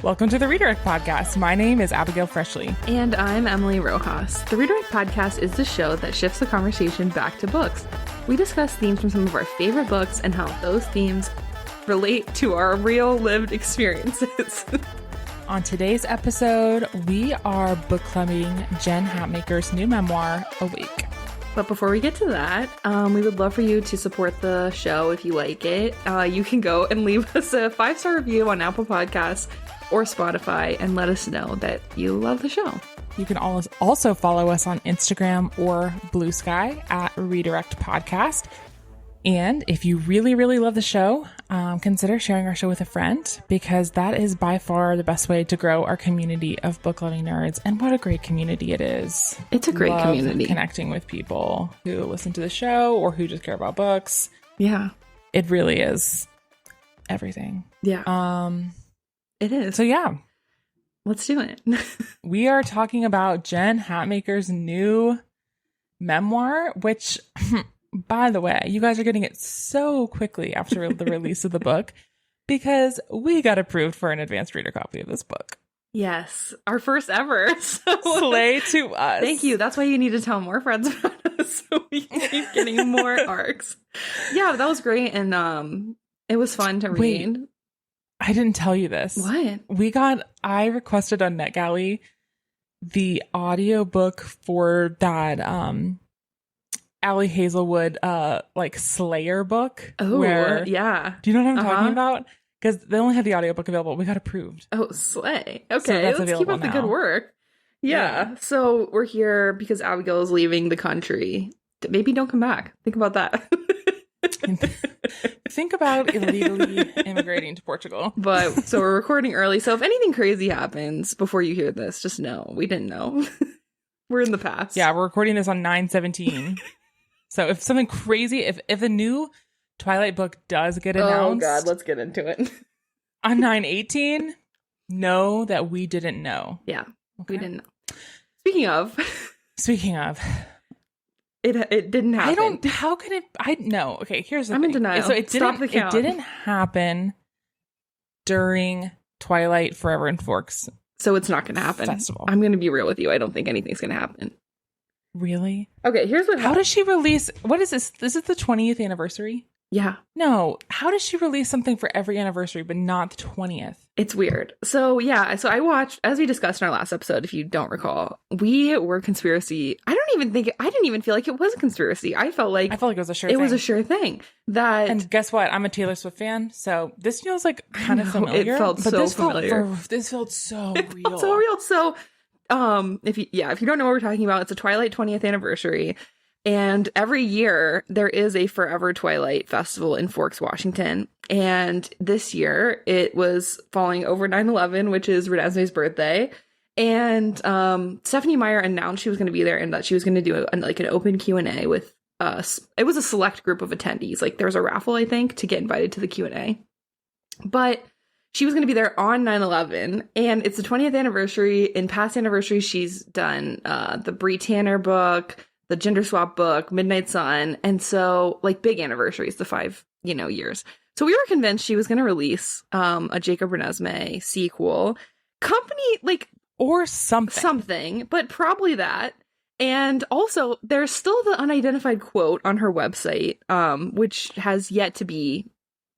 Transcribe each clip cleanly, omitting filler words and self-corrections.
Welcome to the Redirect Podcast. My name is Abigail Freshley. And I'm Emily Rojas. The Redirect Podcast is the show that shifts the conversation back to books. We discuss themes from some of our favorite books and how those themes relate to our real lived experiences. On today's episode, we are book clubbing Jen Hatmaker's new memoir, Awake. But before we get to that, we would love for you to support the show if you like it. You can go and leave us a 5-star review on Apple Podcasts or Spotify and let us know that you love the show. You can also follow us on Instagram or Blue Sky at Redirect Podcast. And if you really, really love the show, consider sharing our show with a friend, because that is by far the best way to grow our community of book-loving nerds. And what a great community it is. It's a great community. Connecting with people who listen to the show or who just care about books. Yeah. It really is everything. Yeah. It is. So yeah. Let's do it. We are talking about Jen Hatmaker's new memoir, which... By the way, you guys are getting it so quickly after the release of the book because we got approved for an advanced reader copy of this book. Yes, our first ever. So slay to us. Thank you. That's why you need to tell more friends about us so we can keep getting more arcs. Yeah, that was great. And it was fun to read. Wait, I didn't tell you this. What? I requested on NetGalley the audiobook for that Allie Hazelwood like Slayer book. Oh, yeah. Do you know what I'm talking about? Because they only had the audiobook available. We got approved. Oh, slay. Okay, so let's keep up the good work. Yeah. So we're here because Abigail is leaving the country. Maybe don't come back. Think about that. Think about illegally immigrating to Portugal. But so we're recording early. So if anything crazy happens before you hear this, just know we didn't know. We're in the past. Yeah, we're recording this on 9/17. So if something crazy, if a new Twilight book does get announced, oh god, let's get into it. On 9/18, know that we didn't know. Yeah, okay. We didn't know. Speaking of, it didn't happen. How can it? No. Okay, here's the I'm thing. in denial. So it Stop the count. It didn't happen during Twilight Forever and Forks. So it's not going to happen. Festival. I'm going to be real with you. I don't think anything's going to happen. Really? Okay, here's what How does she release... What is this? This is the 20th anniversary? Yeah. No. How does she release something for every anniversary, but not the 20th? It's weird. So, yeah. So I watched, as we discussed in our last episode, if you don't recall, we were conspiracy. I didn't even feel like it was a conspiracy. I felt like it was a sure thing. It was a sure thing. And guess what? I'm a Taylor Swift fan, so this feels like kind of familiar. It felt so familiar. This felt so real. It felt so real. So, if you don't know what we're talking about, it's a Twilight 20th anniversary. And every year there is a Forever Twilight Festival in Forks, Washington. And this year it was falling over 9/11, which is Renesmee's birthday. And Stephenie Meyer announced she was going to be there and that she was going to do an open Q&A with us. It was a select group of attendees. Like there was a raffle, I think, to get invited to the Q&A. But she was going to be there on 9/11, and it's the 20th anniversary. In past anniversaries, she's done the Bree Tanner book, the Gender Swap book, Midnight Sun, and so like big anniversaries, the 5 years. So we were convinced she was going to release a Jacob Renesmee sequel, or something, but probably that. And also, there's still the unidentified quote on her website, which has yet to be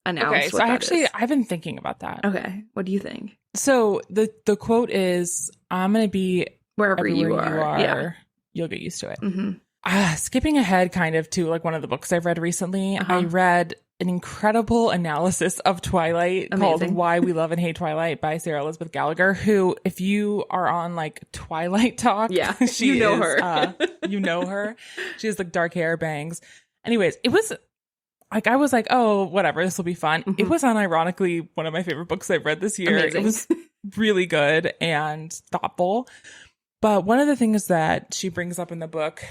announced. Okay, so I've been thinking about that. Okay, what do you think? So the quote is, "I'm going to be wherever you are. Yeah. You'll get used to it." Mm-hmm. Skipping ahead kind of to like one of the books I've read recently, I read an incredible analysis of Twilight called "Why We Love and Hate Twilight" by Sarah Elizabeth Gallagher, who, if you are on like Twilight Talk, you know her. You know her. She has like dark hair, bangs. Anyways, it was like, I was like, oh, whatever, this will be fun. Mm-hmm. It was unironically one of my favorite books I've read this year. Amazing. It was really good and thoughtful. But one of the things that she brings up in the book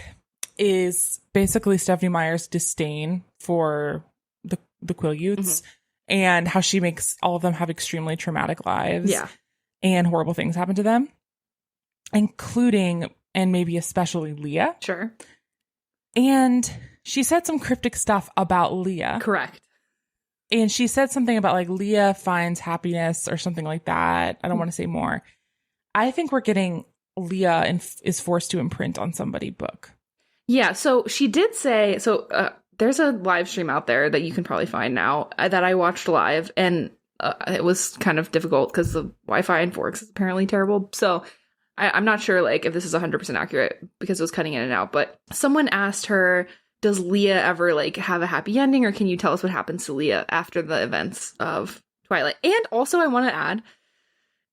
is basically Stephenie Meyer's disdain for the Quileutes and how she makes all of them have extremely traumatic lives. Yeah. And horrible things happen to them, including, and maybe especially, Leah. Sure. And she said some cryptic stuff about Leah. Correct. And she said something about like Leah finds happiness or something like that. I don't want to say more. I think we're getting Leah is forced to imprint on somebody book. Yeah, so she did say, there's a live stream out there that you can probably find now that I watched live, and it was kind of difficult because the Wi-Fi in Forks is apparently terrible. So I'm not sure like if this is 100% accurate because it was cutting in and out, but someone asked her, does Leah ever like have a happy ending, or can you tell us what happens to Leah after the events of Twilight? And also I want to add,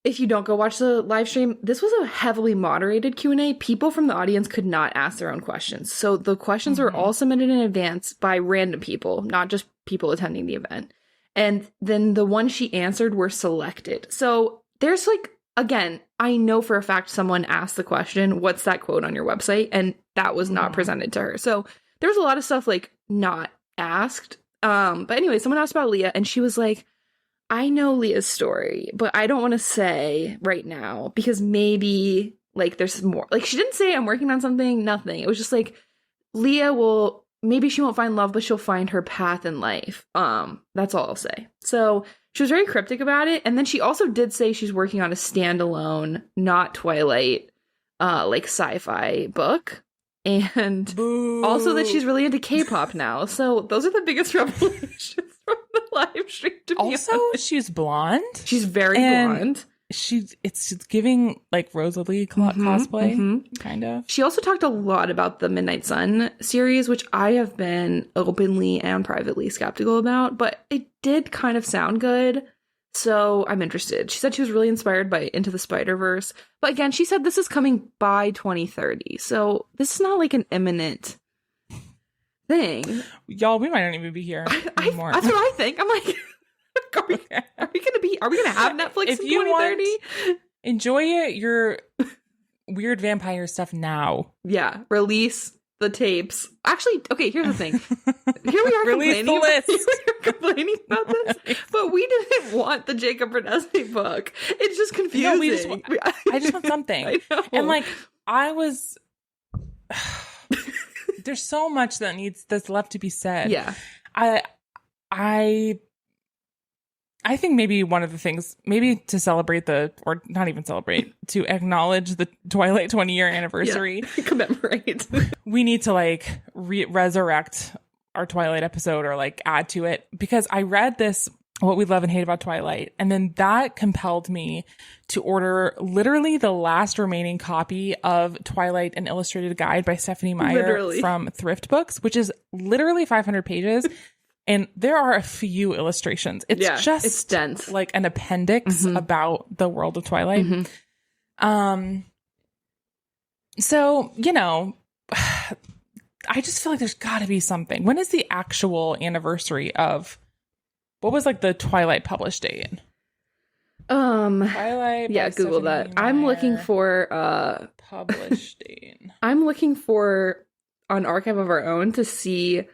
if you don't go watch the live stream, this was a heavily moderated Q&A. People from the audience could not ask their own questions. So the questions were all submitted in advance by random people, not just people attending the event. And then the ones she answered were selected. So there's like, again, I know for a fact someone asked the question, what's that quote on your website? And that was not presented to her. So there was a lot of stuff like not asked. But anyway, someone asked about Leah and she was like, I know Leah's story, but I don't want to say right now because maybe like there's more. Like she didn't say I'm working on something, nothing. It was just like Leah maybe she won't find love, but she'll find her path in life. That's all I'll say. So she was very cryptic about it. And then she also did say she's working on a standalone, not Twilight, like sci-fi book. And also that she's really into K-pop now. So those are the biggest revelations from the live stream. Also, she's blonde. She's very blonde. It's giving like Rosalie cosplay, kind of. She also talked a lot about the Midnight Sun series, which I have been openly and privately skeptical about, but it did kind of sound good. So I'm interested. She said she was really inspired by Into the Spider-Verse. But again, she said this is coming by 2030. So this is not like an imminent thing. Y'all, we might not even be here anymore. That's what I think. I'm like, are we gonna have Netflix in 2030? Enjoy your weird vampire stuff now. Yeah. Release the tapes. Actually, okay, here's the thing. Here we are complaining about this, but we didn't want the Jacob Renesmee book. It's just confusing. No, I just want something. And like there's so much that's left to be said. Yeah. I think maybe one of the things, maybe to celebrate or not even celebrate, to acknowledge the Twilight 20-year anniversary. Yeah. Commemorate. We need to like resurrect our Twilight episode or like add to it, because I read this, What We Love and Hate About Twilight, and then that compelled me to order literally the last remaining copy of Twilight, an Illustrated Guide by Stephanie Meyer from Thrift Books, which is literally 500 pages. And there are a few illustrations. It's dense, like an appendix about the world of Twilight. So, I just feel like there's got to be something. When is the actual anniversary of, what was like the Twilight published date? Twilight. Yeah, Google that. I'm looking for published date. I'm looking for on Archive of Our Own to see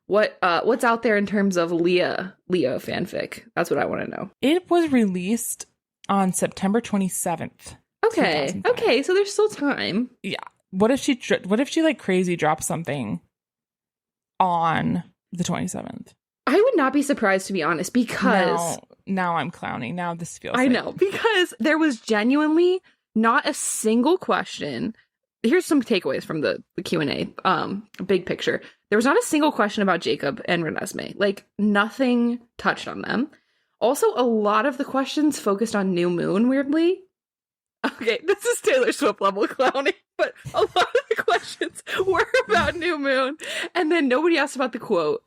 what's out there in terms of Leah fanfic. That's what I want to know. It was released on September 27th. Okay, so there's still time. Yeah. What if she like crazy drops something on the 27th? I would not be surprised, to be honest, because now I'm clowning. Now this feels I know, because there was genuinely not a single question. Here's some takeaways from the Q&A, big picture. There was not a single question about Jacob and Renesmee. Like, nothing touched on them. Also, a lot of the questions focused on New Moon, weirdly. Okay, this is Taylor Swift level clowning, but a lot of the questions were about New Moon. And then nobody asked about the quote.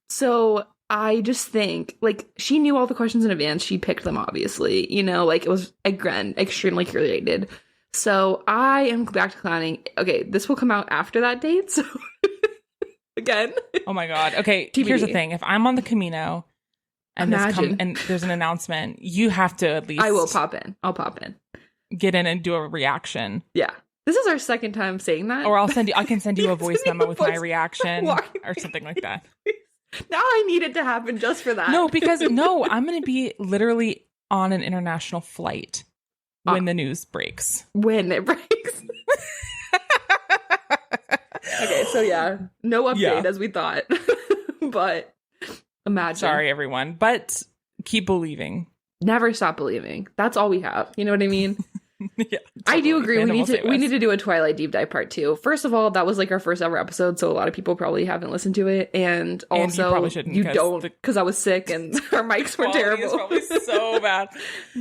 So I just think, like, she knew all the questions in advance. She picked them, obviously. Like, it was, again, extremely curated. So I am back to clowning. Okay, this will come out after that date, so again. Oh my god. Okay, TBD. Here's the thing. If I'm on the Camino and there's an announcement, you have to at least... I will pop in. I'll pop in. Get in and do a reaction. Yeah. This is our second time saying that. Or I can send you a voice memo with my reaction or something like that. Now I need it to happen just for that. No, because I'm going to be literally on an international flight when the news breaks. When it breaks. Okay, so yeah, no update as we thought. But Imagine. Sorry, everyone. But keep believing. Never stop believing. That's all we have. You know what I mean? Yeah, I do agree. Fandom We need to do a Twilight deep dive part 2. First of all, that was like our first ever episode, so a lot of people probably haven't listened to it. And also, you probably shouldn't. You don't, because I was sick and our mics were terrible. It's probably so bad.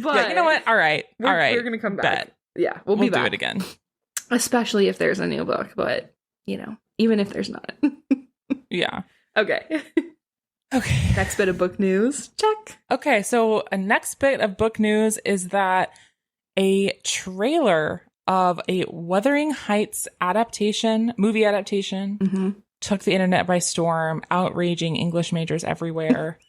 But yeah, you know what? All right. We're gonna come back. Bet. Yeah, we'll be back. Do it again. Especially if there's a new book, but you know, even if there's not. Yeah. Okay. Okay. Next bit of book news. Check. Okay, so a next bit of book news is that a trailer of a Wuthering Heights movie adaptation, took the internet by storm, outraging English majors everywhere.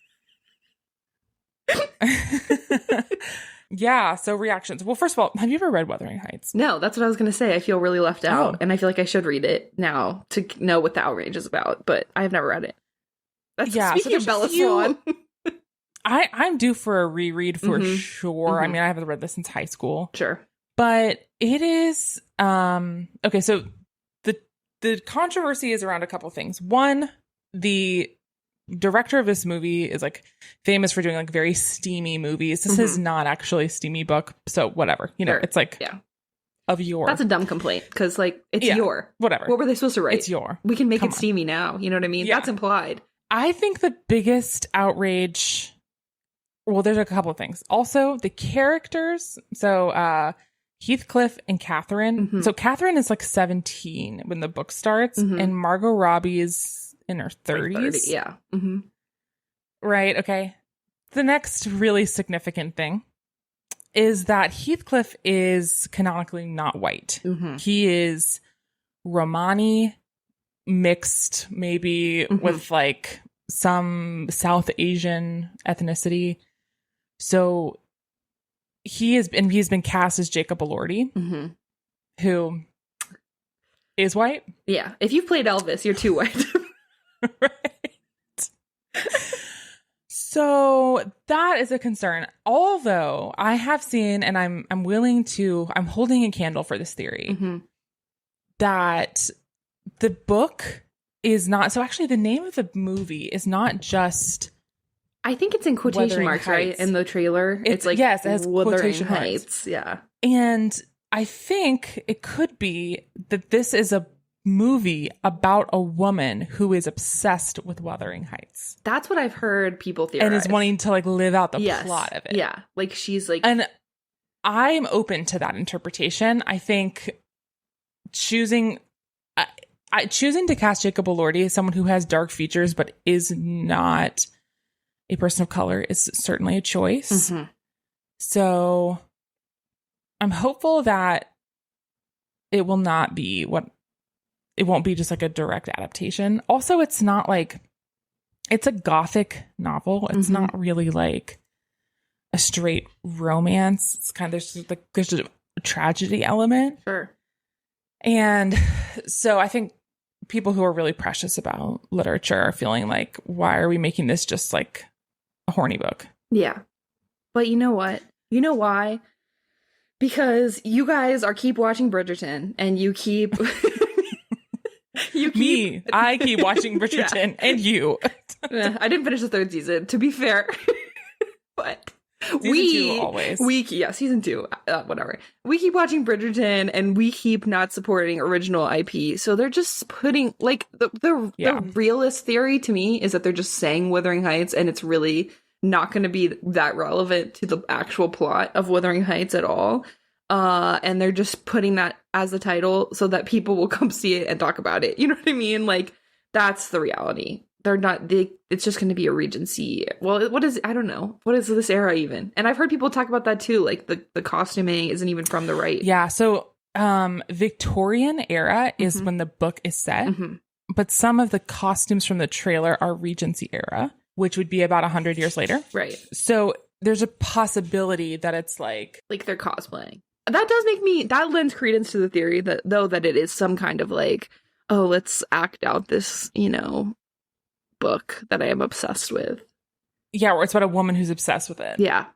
Yeah, so reactions. Well, first of all, have you ever read Wuthering Heights? No, that's what I was going to say. I feel really left out, and I feel like I should read it now to know what the outrage is about, but I have never read it. Speaking of Bella Swan. I'm due for a reread for sure. I mean, I haven't read this since high school. Sure. But it is okay, so the controversy is around a couple things. One, the director of this movie is like famous for doing like very steamy movies. This is not actually a steamy book, so whatever. You know, it's like of your. That's a dumb complaint because like it's your. Whatever. What were they supposed to write? It's your. We can make it steamy now. You know what I mean? Yeah. That's implied. I think the biggest outrage. Well, there's a couple of things. Also, the characters. So, Heathcliff and Catherine. So, Catherine is like 17 when the book starts, and Margot Robbie is in her 30s. Like 30, yeah. Right. Okay. The next really significant thing is that Heathcliff is canonically not white. He is Romani mixed, maybe with like some South Asian ethnicity. So he's been cast as Jacob Elordi, who is white. Yeah. If you've played Elvis, you're too white. Right. So that is a concern. Although I have seen, and I'm holding a candle for this theory, that the book is not, so actually the name of the movie is not just, I think it's in quotation Wuthering marks, Heights. right? In the trailer. It's like, yes, it has Wuthering quotation Heights. marks. Yeah. And I think it could be that this is a movie about a woman who is obsessed with Wuthering Heights. That's what I've heard people theorize. And is wanting to like live out the plot of it. Yeah. Like she's like. And I'm open to that interpretation. I think choosing to cast Jacob Elordi as someone who has dark features but is not a person of color is certainly a choice. So I'm hopeful that it will not be it won't be just like a direct adaptation. Also, it's not like, it's a gothic novel. It's not really like a straight romance. It's kind of, there's a tragedy element. Sure. And so I think people who are really precious about literature are feeling like, why are we making this just like a horny book? Yeah. But you know what? You know why? Because you guys keep watching Bridgerton and you keep... I keep watching Bridgerton and you. I didn't finish the 3rd season, to be fair. But... Season 2 always. Season 2, whatever. We keep watching Bridgerton and we keep not supporting original IP. So they're just putting, like, the realist theory to me is that they're just saying Wuthering Heights and it's really not going to be that relevant to the actual plot of Wuthering Heights at all. And they're just putting that as the title so that people will come see it and talk about it. You know what I mean? Like, that's the reality. It's just going to be a Regency. Well, I don't know. What is this era even? And I've heard people talk about that too. Like the costuming isn't even from the right. Yeah. So, Victorian era is when the book is set, but some of the costumes from the trailer are Regency era, which would be about 100 years later. Right. So there's a possibility that it's like they're cosplaying. That lends credence to the theory that it is some kind of like, oh, let's act out this, book that I am obsessed with. Yeah, or it's about a woman who's obsessed with it. Yeah.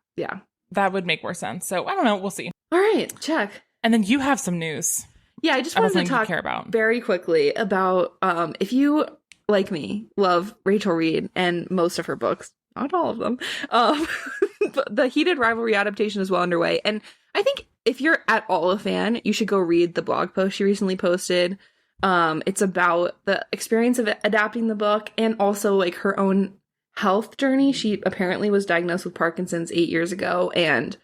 That would make more sense. So I don't know. We'll see. All right, check. And then you have some news. Yeah, I just wanted to talk care about very quickly about if you like me, love Rachel Reed and most of her books. Not all of them. But the Heated Rivalry adaptation is well underway. And I think if you're at all a fan, you should go read the blog post she recently posted. It's about the experience of adapting the book and also like her own health journey. She apparently was diagnosed with Parkinson's 8 years ago, and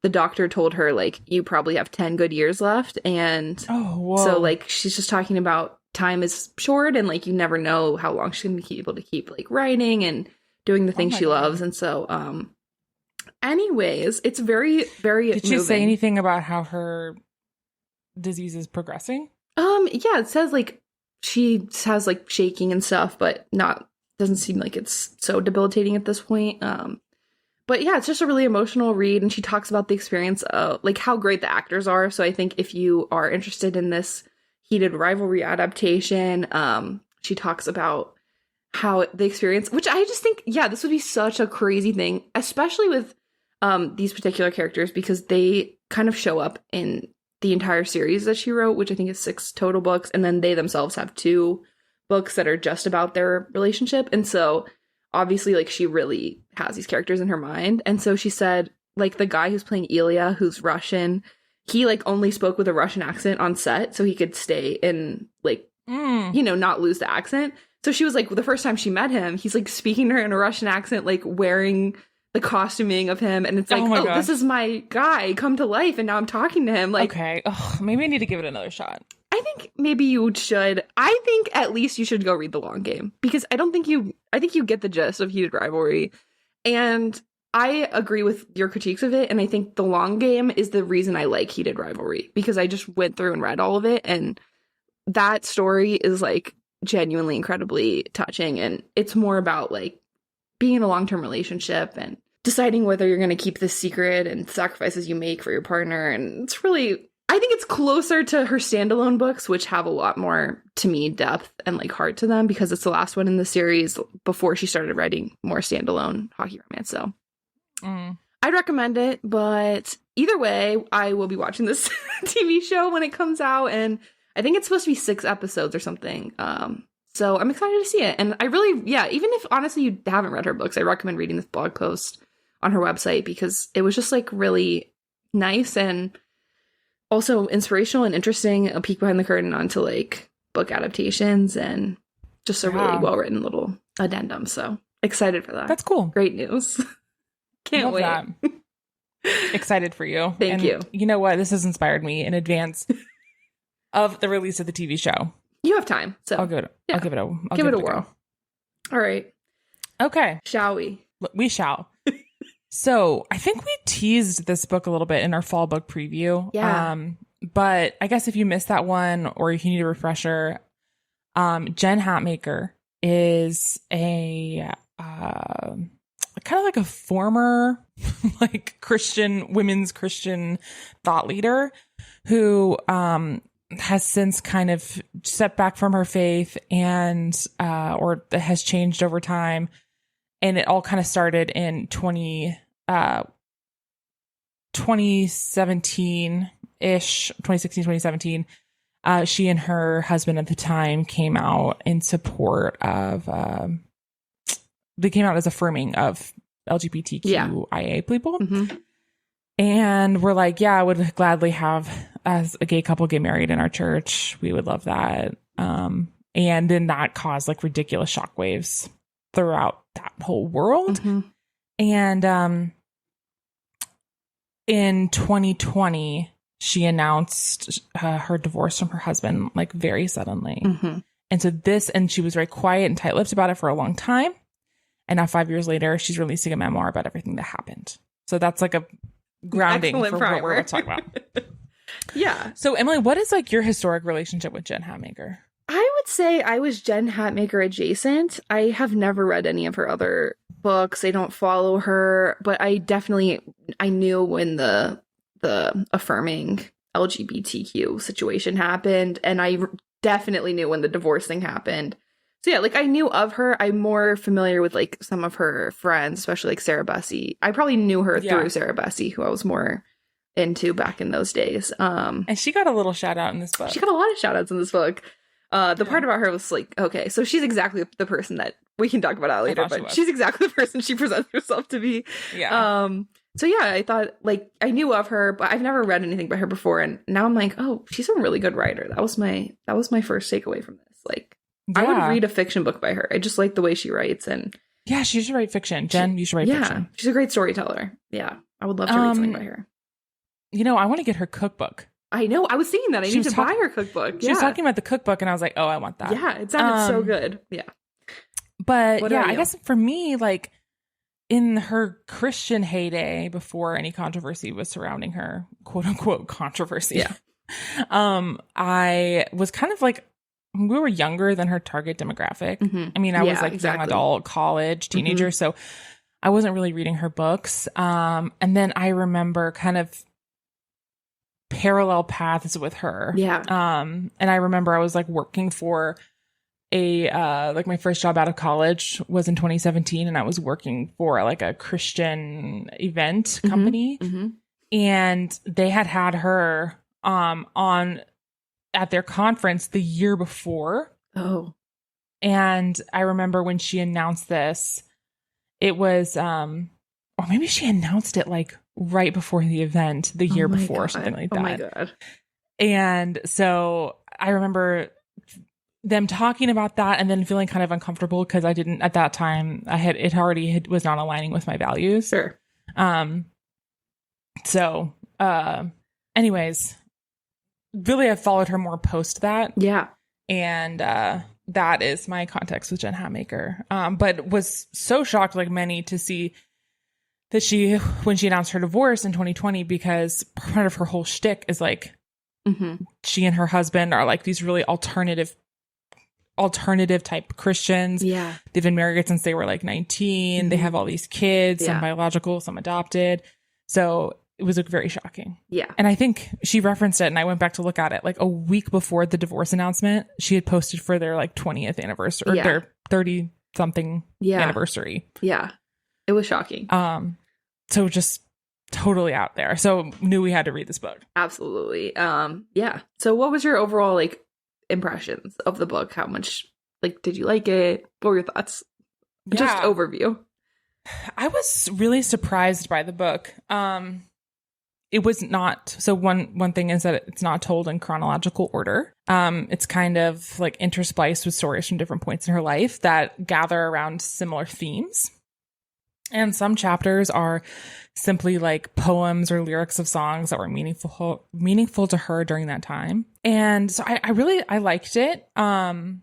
the doctor told her, like, you probably have 10 good years left. And so, like, she's just talking about time is short and, like, you never know how long she's going to be able to keep, like, writing and doing the things she loves. And so, anyways, it's very, very Did she say anything about how her disease is progressing? Yeah, it says, like, she has, like, shaking and stuff, but doesn't seem like it's so debilitating at this point. But yeah, it's just a really emotional read, and she talks about the experience of, like, how great the actors are. So I think if you are interested in this Heated Rivalry adaptation, she talks about how the experience, which I just think, yeah, this would be such a crazy thing, especially with these particular characters, because they kind of show up in the entire series that she wrote, which I think is 6 total books, and then they themselves have 2 books that are just about their relationship. And so obviously, like, she really has these characters in her mind. And so she said, like, the guy who's playing Ilya, who's Russian, he, like, only spoke with a Russian accent on set so he could stay in, like, you know, not lose the accent. So she was like, the first time she met him, he's, like, speaking to her in a Russian accent, like, wearing the costuming of him. And it's like, oh, this is my guy come to life. And now I'm talking to him. Like, okay, maybe I need to give it another shot. I think maybe you should. I think at least you should go read The Long Game, because I think you get the gist of Heated Rivalry. And I agree with your critiques of it. And I think The Long Game is the reason I like Heated Rivalry, because I just went through and read all of it. And that story is, like, genuinely incredibly touching. And it's more about, like, being in a long-term relationship and deciding whether you're going to keep this secret and sacrifices you make for your partner. And it's really, I think it's closer to her standalone books, which have a lot more, to me, depth and, like, heart to them, because it's the last one in the series before she started writing more standalone hockey romance. So I'd recommend it. But either way, I will be watching this TV show when it comes out. And I think it's supposed to be 6 episodes or something. So I'm excited to see it. And I really, yeah, even if honestly you haven't read her books, I recommend reading this blog post on her website, because it was just, like, really nice and also inspirational and interesting, a peek behind the curtain onto, like, book adaptations, and just a really well-written little addendum. So excited for that. That's cool. Great news. Can't wait. That. Excited for you. Thank you. You know what? This has inspired me in advance of the release of the TV show. You have time, so I'll give it a whirl. All right. Okay. Shall we? We shall. So I think we teased this book a little bit in our fall book preview. Yeah. But I guess if you missed that one, or if you need a refresher, Jen Hatmaker is a kind of like a former like women's Christian thought leader who has since kind of stepped back from her faith and or has changed over time. And it all kind of started in 2017-ish, 2016, 2017. She and her husband at the time came out in support of, they came out as affirming of LGBTQIA people. Mm-hmm. And we're like, yeah, I would gladly have as a gay couple get married in our church. We would love that. And then that caused, like, ridiculous shockwaves throughout that whole world. Mm-hmm. And in 2020, she announced her divorce from her husband, like, very suddenly. Mm-hmm. And so and she was very quiet and tight-lipped about it for a long time. And now 5 years later, she's releasing a memoir about everything that happened. So that's, like, a grounding for what we're going to talk about. Yeah. So, Emily, what is, like, your historic relationship with Jen Hatmaker? I would say I was Jen Hatmaker adjacent. I have never read any of her other books. I don't follow her, but I knew when the affirming LGBTQ situation happened, and I definitely knew when the divorce thing happened. So yeah, like, I knew of her. I'm more familiar with, like, some of her friends, especially, like, Sarah Bessie. I probably knew her through Sarah Bessie, who I was more into back in those days. And she got a little shout out in this book. She got a lot of shout outs in this book. The part about her was like, okay, so she's exactly the person that we can talk about that later, but she's exactly the person she presents herself to be. Yeah. So yeah, I thought, like, I knew of her, but I've never read anything by her before, and now I'm like, oh, she's a really good writer. That was my first takeaway from this. Like, I would read a fiction book by her. I just like the way she writes, and yeah, she should write fiction. Jen, you should write fiction. She's a great storyteller. Yeah, I would love to read something by her. You know, I want to get her cookbook. I know. I was thinking that. I need to buy her cookbook. She was talking about the cookbook, and I was like, oh, I want that. Yeah, it sounded so good. Yeah. But yeah, I guess for me, like, in her Christian heyday, before any controversy was surrounding her, quote unquote controversy, I was kind of like, we were younger than her target demographic. Mm-hmm. I mean, I was like young adult, college, teenager, so I wasn't really reading her books. And then I remember kind of parallel paths with her. Yeah. And I remember I was like working for like my first job out of college was in 2017, and I was working for like a Christian event company, and they had her on at their conference the year before. Oh. And I remember when she announced this, it was or maybe she announced it like right before the event the year before, something like that. Oh my God. And so I remember them talking about that and then feeling kind of uncomfortable because I didn't, at that time, was not aligning with my values. Sure. So, anyways, really I've followed her more post that. Yeah. And that is my context with Jen Hatmaker. But was so shocked, like many, to see that when she announced her divorce in 2020, because part of her whole shtick is like, she and her husband are like these really alternative type Christians. Yeah. They've been married since they were like 19. They have all these kids, some biological, some adopted. So it was very shocking. Yeah. And I think she referenced it, and I went back to look at it like a week before the divorce announcement. She had posted for their like 20th anniversary or their 30 something anniversary. Yeah. It was shocking. So just totally out there. So knew we had to read this book. Absolutely. Yeah. So what was your overall like impressions of the book? How much like did you like it? What were your thoughts? Just overview. I was really surprised by the book. It was not, so one thing is that it's not told in chronological order. It's kind of like interspliced with stories from different points in her life that gather around similar themes. And some chapters are simply like poems or lyrics of songs that were meaningful to her during that time. And so I liked it. And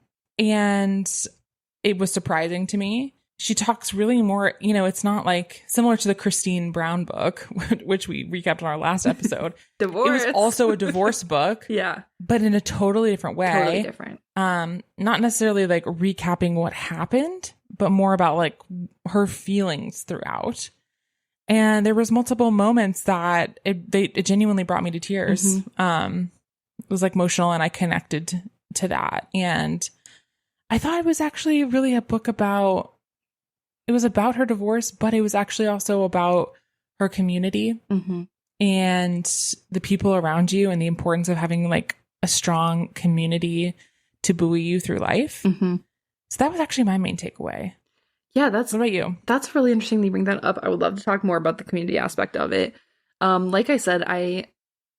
it was surprising to me. She talks really more, it's not like similar to the Christine Brown book, which we recapped on our last episode. Divorce. It was also a divorce book. Yeah. But in a totally different way. Totally different. Not necessarily like recapping what happened, but more about like her feelings throughout. And there was multiple moments that it genuinely brought me to tears. It was like emotional, and I connected to that. And I thought it was actually really a book about her divorce, but it was actually also about her community and the people around you, and the importance of having like a strong community to buoy you through life. So that was actually my main takeaway. Yeah, what about you? That's really interesting that you bring that up. I would love to talk more about the community aspect of it. Like I said, I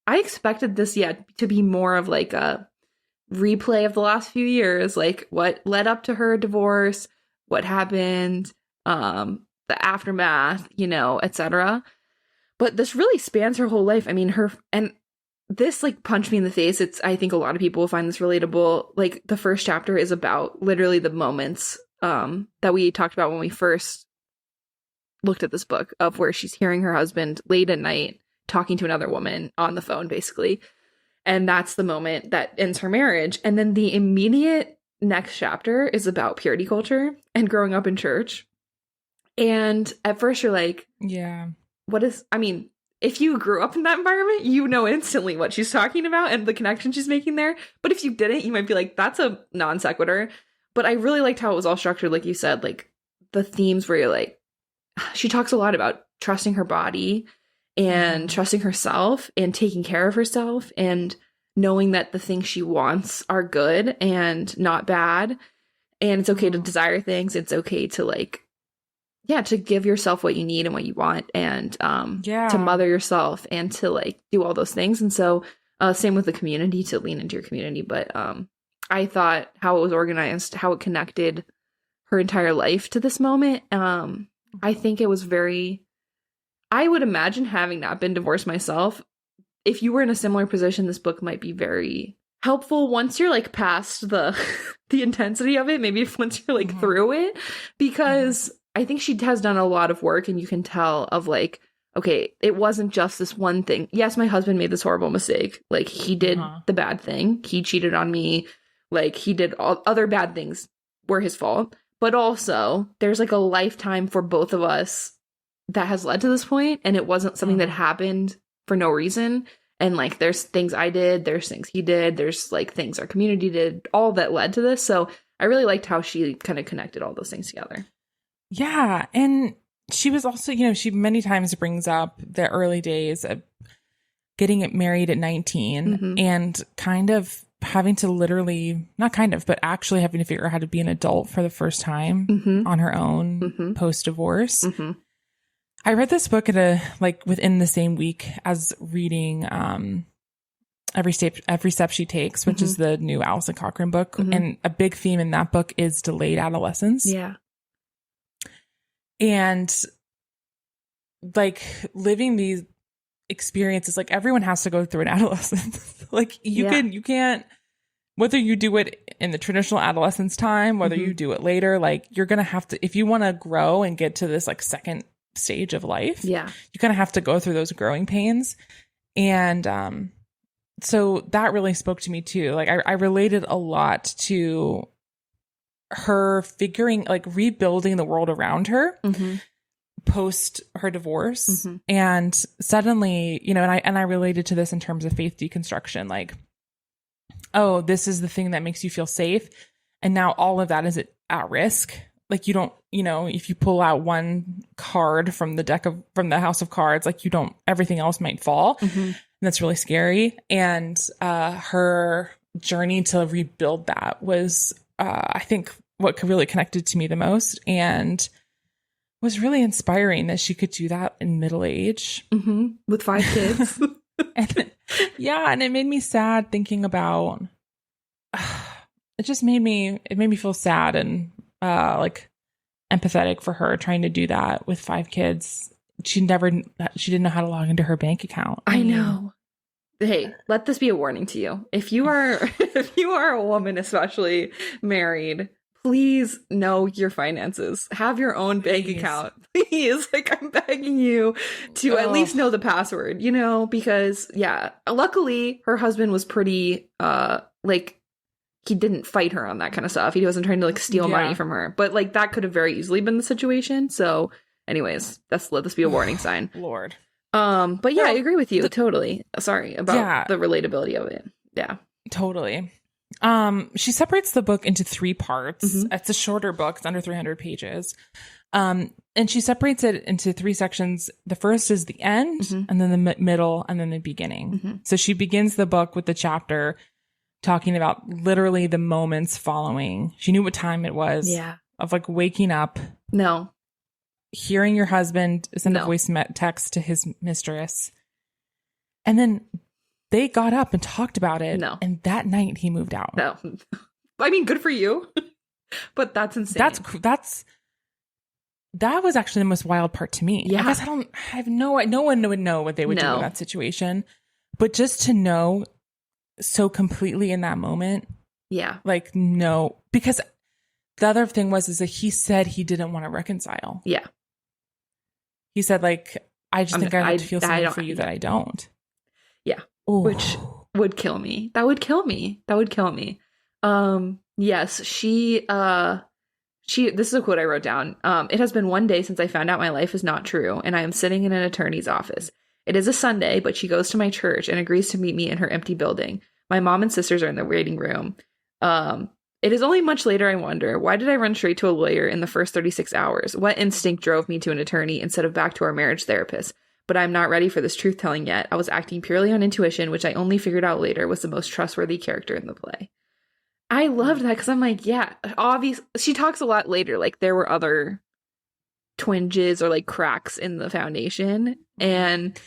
expected this to be more of like a replay of the last few years, like what led up to her divorce, what happened, the aftermath, etc. But this really spans her whole life. I mean, this like punched me in the face. I think a lot of people will find this relatable. Like the first chapter is about literally the moments that we talked about when we first looked at this book, of where she's hearing her husband late at night talking to another woman on the phone, basically. And that's the moment that ends her marriage. And then the immediate next chapter is about purity culture and growing up in church. And at first you're like, yeah, if you grew up in that environment, instantly what she's talking about and the connection she's making there. But if you didn't, you might be like, that's a non sequitur. But I really liked how it was all structured. Like you said, like the themes where you're like, she talks a lot about trusting her body and trusting herself and taking care of herself and knowing that the things she wants are good and not bad. And it's okay to desire things. It's okay to like, yeah, to give yourself what you need and what you want, and to mother yourself and to like do all those things. And so same with the community, to lean into your community. But I thought how it was organized, how it connected her entire life to this moment. I think it was very, I would imagine, having not been divorced myself, if you were in a similar position, this book might be very helpful once you're like past the the intensity of it, maybe if once you're like through it, because I think she has done a lot of work, and you can tell of like, okay, it wasn't just this one thing. Yes, my husband made this horrible mistake. Like, he did the bad thing. He cheated on me. Like, he did all other bad things were his fault. But also, there's like a lifetime for both of us that has led to this point, and it wasn't something that happened for no reason. And like, there's things I did, there's things he did, there's like things our community did, all that led to this. So I really liked how she kind of connected all those things together. Yeah. And she was also, you know, she many times brings up the early days of getting married at 19 and kind of having to literally, not kind of, but actually having to figure out how to be an adult for the first time on her own post-divorce. I read this book within the same week as reading Every Step She Takes, which is the new Alison Cochrane book. And a big theme in that book is delayed adolescence. Yeah. And like living these experiences, like everyone has to go through an adolescence. Like you can't, whether you do it in the traditional adolescence time, whether you do it later, like you're going to have to, if you want to grow and get to this like second stage of life, you kind of have to go through those growing pains. And so that really spoke to me too. Like I related a lot to her figuring, like rebuilding the world around her post her divorce. And suddenly, you know, and I related to this in terms of faith deconstruction, like, oh, this is the thing that makes you feel safe. And now all of that is at risk. Like you don't, you know, if you pull out one card from the house of cards, like everything else might fall. And that's really scary. And her journey to rebuild that was, I think, what really connected to me the most, and was really inspiring that she could do that in middle age with 5 kids. And it made me sad thinking about, it made me feel sad and like empathetic for her trying to do that with 5 kids. She didn't know how to log into her bank account. I know. Hey, let this be a warning to you. If you are a woman, especially married, please know your finances. Have your own bank account. Please. Like, I'm begging you to at least know the password, you know, because luckily her husband was pretty like, he didn't fight her on that kind of stuff. He wasn't trying to like steal money from her, but like that could have very easily been the situation. So anyways, let this be a warning sign. Lord. But yeah, I agree with you totally. Sorry about the relatability of it. Yeah, totally. She separates the book into 3 parts. It's a shorter book. It's under 300 pages. And she separates it into 3 sections. The first is the end, and then the middle, and then the beginning. So she begins the book with the chapter talking about literally the moments following. She knew what time it was. Yeah. Of like waking up. No. Hearing your husband send a voice text to his mistress. And then they got up and talked about it. No. And that night he moved out. No. I mean, good for you. But that's insane. That was actually the most wild part to me. Yeah. I guess no one would know what they would do in that situation. But just to know so completely in that moment. Yeah. Like, no. Because the other thing is that he said he didn't want to reconcile. Yeah. He said, like, I just think I have to feel something for you that I don't. Yeah. Ooh. Which would kill me. That would kill me. Yes, she, this is a quote I wrote down. It has been 1 day since I found out my life is not true, and I am sitting in an attorney's office. It is a Sunday, but she goes to my church and agrees to meet me in her empty building. My mom and sisters are in the waiting room. It is only much later I wonder, why did I run straight to a lawyer in the first 36 hours? What instinct drove me to an attorney instead of back to our marriage therapist? but I'm not ready for this truth telling yet. I was acting purely on intuition, which I only figured out later was the most trustworthy character in the play. I loved that because I'm like, yeah, obviously, she talks a lot later, like there were other twinges or like cracks in the foundation, and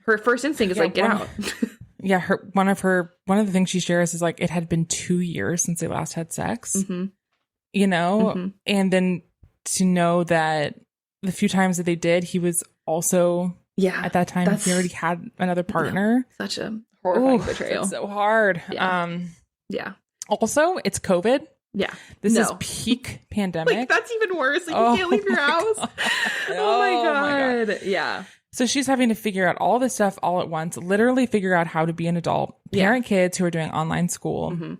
her first instinct is like, get out. Yeah, one of the things she shares is like it had been 2 years since they last had sex, you know, and then to know that the few times that they did, he was also at that time he already had another partner. Such a horrifying betrayal. It's so hard. Yeah. Also, it's COVID. Yeah. This is peak pandemic. Like, that's even worse. Like, you can't leave your house. Oh my God. Yeah. So she's having to figure out all this stuff all at once, literally figure out how to be an adult, parent kids who are doing online school,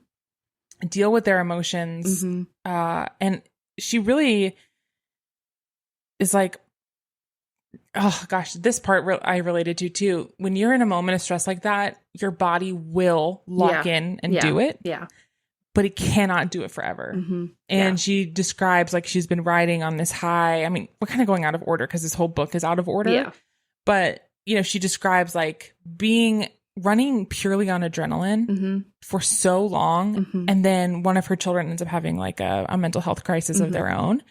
deal with their emotions. And she really is like, oh gosh, this part I related to too. When you're in a moment of stress like that, your body will lock in and do it. Yeah. But it cannot do it forever. And she describes like she's been riding on this high. I mean, we're kind of going out of order because this whole book is out of order. Yeah. But, you know, she describes like running purely on adrenaline for so long. And then one of her children ends up having like a mental health crisis of their own.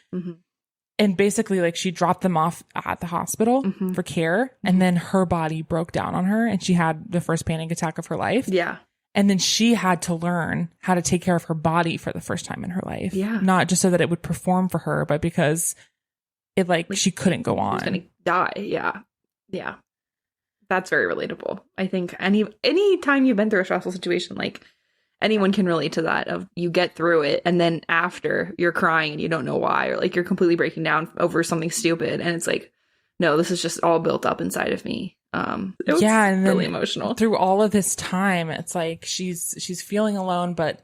And basically like she dropped them off at the hospital for care. And then her body broke down on her and she had the first panic attack of her life. Yeah. And then she had to learn how to take care of her body for the first time in her life. Yeah. Not just so that it would perform for her, but because it like she couldn't go on. She was gonna die. Yeah. Yeah. That's very relatable. I think any time you've been through a stressful situation, like anyone can relate to that of you get through it and then after you're crying and you don't know why, or like you're completely breaking down over something stupid. And it's like, no, this is just all built up inside of me. It was and really then emotional. Through all of this time, it's like she's feeling alone, but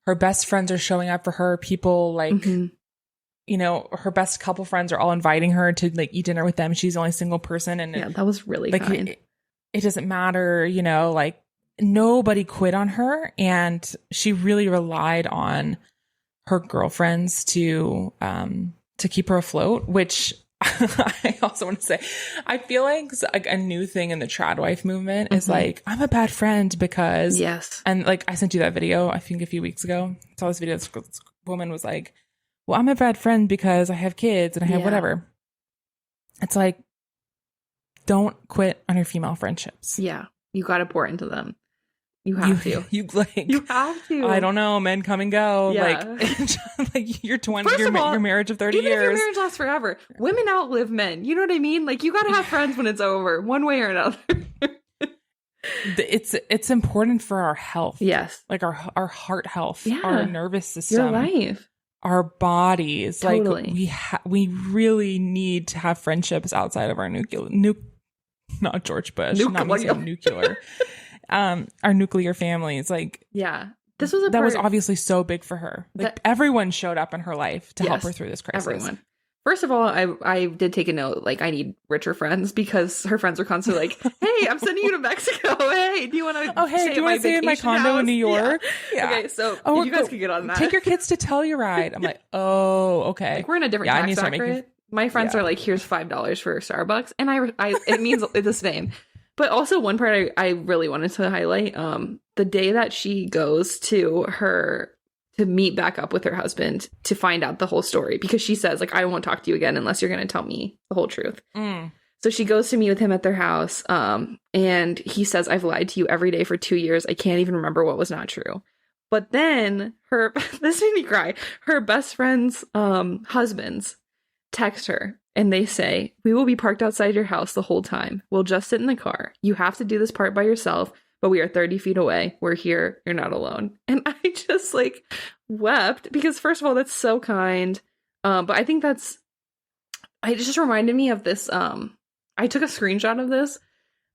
her best friends are showing up for her. People like, you know, her best couple friends are all inviting her to like eat dinner with them. She's the only single person. And that was really like, kind. It doesn't matter, you know, like nobody quit on her. And she really relied on her girlfriends to keep her afloat, which I also want to say, I feel like a new thing in the trad wife movement is like, I'm a bad friend because, and like I sent you that video, I think a few weeks ago, I saw this video, this woman was like, well, I'm a bad friend because I have kids and I have whatever. It's like, don't quit on your female friendships. Yeah. You got to pour into them. You have to. You have to. I don't know. Men come and go. Yeah. Like you're 20. Your marriage of 30 even years. If your marriage lasts forever. Women outlive men. You know what I mean? Like you got to have friends when it's over, one way or another. It's important for our health. Yes. Like our heart health, our nervous system, your life, our bodies. Totally. Like we really need to have friendships outside of our not George Bush, not me saying nuclear. Our nuclear families, like this was was obviously so big for her. Like everyone showed up in her life to help her through this crisis. Everyone. First of all, I did take a note. Like I need richer friends because her friends were constantly like, "Hey, I'm sending you to Mexico. Hey, do you want to? Oh, hey, do you want to stay in my condo in New York? Yeah. Okay, so you guys could get on that. Take your kids to Telluride. I'm like, oh, okay. Like we're in a different tax bracket. My friends are like, here's $5 for Starbucks, and I it means it's the same. But also one part I really wanted to highlight, the day that she goes to meet back up with her husband to find out the whole story, because she says like, I won't talk to you again unless you're going to tell me the whole truth. So she goes to meet with him at their house. And he says, I've lied to you every day for 2 years. I can't even remember what was not true. But then this made me cry. Her best friend's husbands text her. And they say, we will be parked outside your house the whole time. We'll just sit in the car. You have to do this part by yourself, but we are 30 feet away. We're here. You're not alone. And I just like wept because first of all, that's so kind. But I think it just reminded me of this. I took a screenshot of this.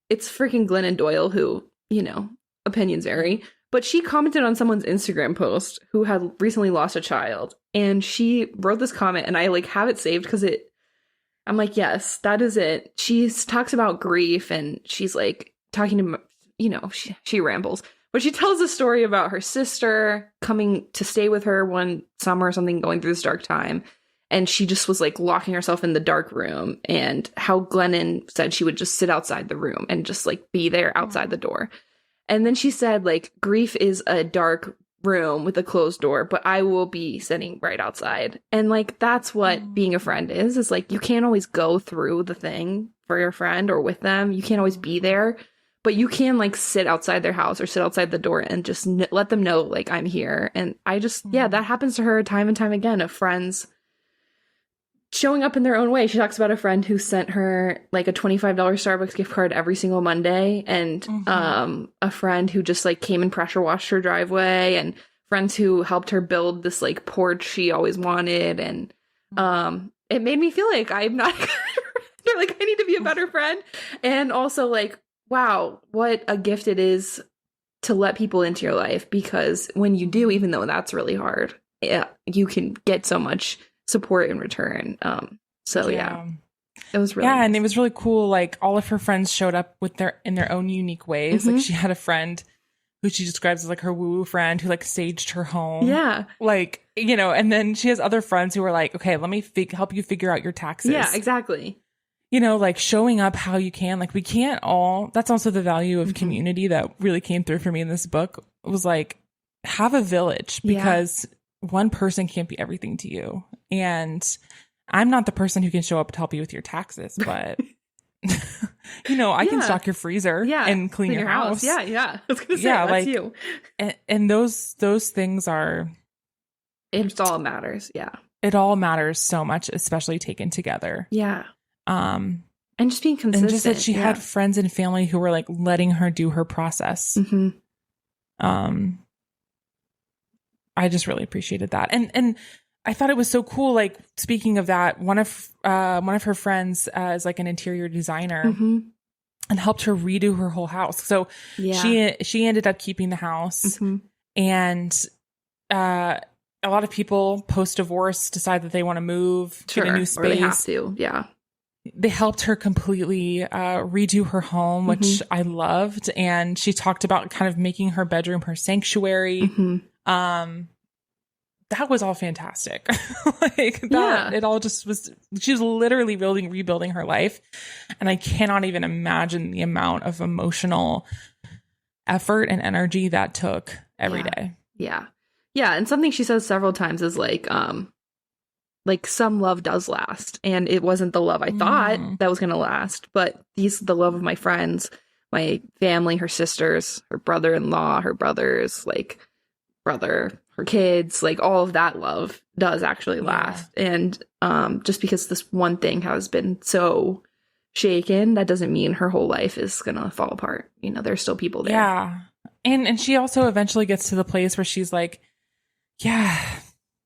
It's freaking Glennon Doyle who, you know, opinions vary. But she commented on someone's Instagram post who had recently lost a child. And she wrote this comment and I like have it saved because I'm like, yes, that is it. She talks about grief and she's like talking to, you know, she rambles. But she tells a story about her sister coming to stay with her one summer or something, going through this dark time. and she just was like locking herself in the dark room, and how Glennon said she would just sit outside the room and just like be there outside the door. And then she said, like, grief is a dark room with a closed door, but I will be sitting right outside. And like, that's what being a friend is like, you can't always go through the thing for your friend or with them. You can't always be there, but you can like sit outside their house or sit outside the door and just let them know, like, I'm here. And I just, yeah, that happens to her time and time again, of friends showing up in their own way. She talks about a friend who sent her like a $25 Starbucks gift card every single Monday, and a friend who just like came and pressure washed her driveway, and friends who helped her build this like porch she always wanted. And it made me feel like I'm not like, I need to be a better friend. And also like, wow, what a gift it is to let people into your life, because when you do, even though that's really hard, you can get so much support in return. So yeah, it was really nice. And it was really cool. Like, all of her friends showed up with in their own unique ways. Like, she had a friend who she describes as like her woo-woo friend who like staged her home. Yeah. Like, you know, and then she has other friends who are like, okay, let me help you figure out your taxes. Yeah, exactly. You know, like showing up how you can. Like, we can't all, that's also the value of community that really came through for me in this book. It was like, have a village, because one person can't be everything to you. And I'm not the person who can show up to help you with your taxes, but you know, I can stock your freezer and clean your house. Yeah. I was gonna say, that's like you. And those things are, it all matters. Yeah. It all matters so much, especially taken together. Yeah. And just being consistent. And just that she had friends and family who were like letting her do her process. I just really appreciated that. And I thought it was so cool. Like, speaking of that, one of her friends is like an interior designer and helped her redo her whole house. So she ended up keeping the house, and a lot of people post-divorce decide that they want to move, get a new space. Or they have to, yeah. They helped her completely redo her home, which I loved. And she talked about kind of making her bedroom her sanctuary. That was all fantastic. Like that, it all just was, she was literally rebuilding her life. And I cannot even imagine the amount of emotional effort and energy that took every day. Yeah. Yeah. And something she says several times is like some love does last. And it wasn't the love I thought that was going to last, but the love of my friends, my family, her sisters, her brother-in-law, her brothers, like brother, her kids, like all of that love does actually last. And just because this one thing has been so shaken, that doesn't mean her whole life is gonna fall apart. You know, there's still people there. Yeah. And she also eventually gets to the place where she's like, yeah,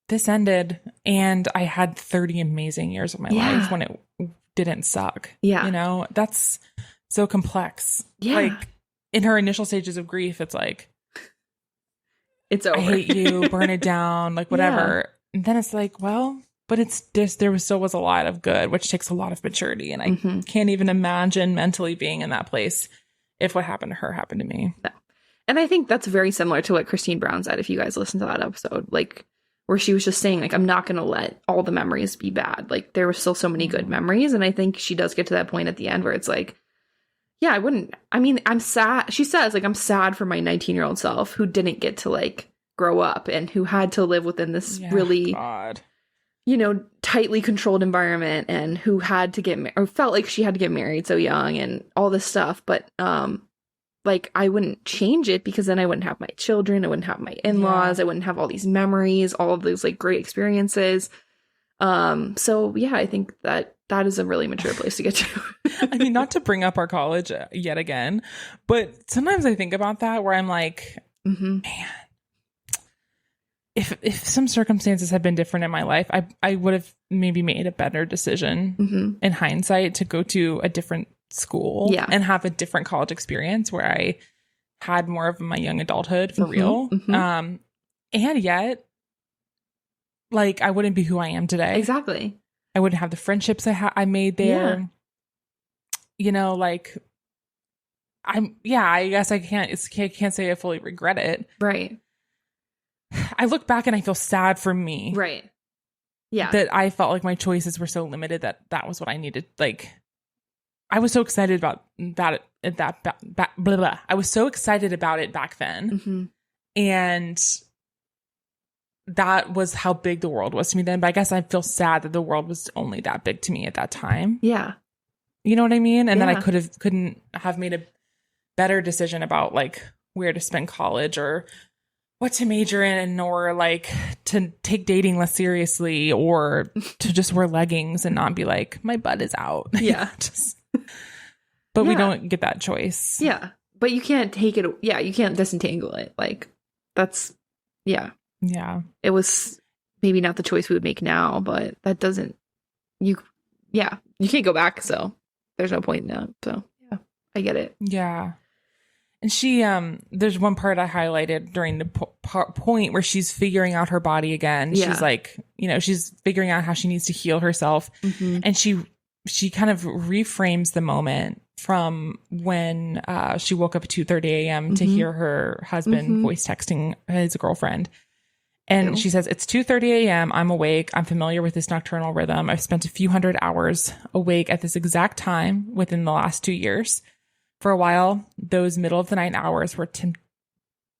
this ended and I had 30 amazing years of my life when it didn't suck. Yeah. You know, that's so complex. Yeah. Like, in her initial stages of grief, it's like, it's over. I hate you, burn it down, like whatever. And then it's like, well, but it's just, still was a lot of good, which takes a lot of maturity. And I can't even imagine mentally being in that place if what happened to her happened to me. No. And I think that's very similar to what Christine Brown said, if you guys listen to that episode, like where she was just saying, like, I'm not going to let all the memories be bad. Like, there were still so many good memories. And I think she does get to that point at the end where it's like, yeah, I'm sad. She says, like, I'm sad for my 19-year-old self who didn't get to, like, grow up and who had to live within this really, you know, tightly controlled environment, and who had to get or felt like she had to get married so young and all this stuff. But, like, I wouldn't change it, because then I wouldn't have my children. I wouldn't have my in-laws. I wouldn't have all these memories, all of those, like, great experiences. So, yeah, I think that is a really mature place to get to. I mean, not to bring up our college yet again, but sometimes I think about that where I'm like, man, if some circumstances had been different in my life, I would have maybe made a better decision in hindsight to go to a different school and have a different college experience where I had more of my young adulthood for real. And yet, like, I wouldn't be who I am today. Exactly. I wouldn't have the friendships I made there. Yeah. You know, like, I guess I can't say I fully regret it. Right. I look back and I feel sad for me. Right. Yeah. that I felt like my choices were so limited that was what I needed. Like, I was so excited about that blah, blah. I was so excited about it back then. Mm-hmm. And that was how big the world was to me then. But I guess I feel sad that the world was only that big to me at that time. Yeah. You know what I mean? And then I Yeah. couldn't have made a better decision about like where to spend college or what to major in, or like to take dating less seriously, or to just wear leggings and not be like, my butt is out. Yeah. But we Yeah. don't get that choice. Yeah. But you can't take it. Yeah. You can't disentangle it. Like, that's, yeah. Yeah. It was maybe not the choice we would make now, but that doesn't, you can't go back. So there's no point in that. So yeah, I get it. Yeah. And she, there's one part I highlighted during the point where she's figuring out her body again. Yeah. She's like, you know, she's figuring out how she needs to heal herself. Mm-hmm. And she kind of reframes the moment from when she woke up at 2:30 a.m. to Mm-hmm. hear her husband Mm-hmm. voice texting his girlfriend. And Ew. she says, it's 2:30 a.m. I'm awake. I'm familiar with this nocturnal rhythm. I've spent a few hundred hours awake at this exact time within the last 2 years. For a while, those middle of the night hours were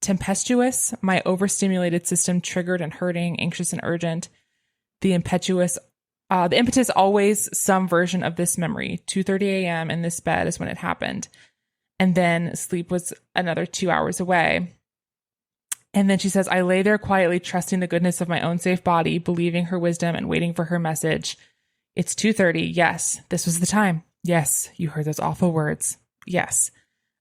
tempestuous. My overstimulated system triggered and hurting, anxious and urgent. The impetus, always some version of this memory. 2:30 a.m. in this bed is when it happened. And then sleep was another 2 hours away. And then she says, I lay there quietly, trusting the goodness of my own safe body, believing her wisdom and waiting for her message. It's 2:30. Yes, this was the time. Yes, you heard those awful words. Yes,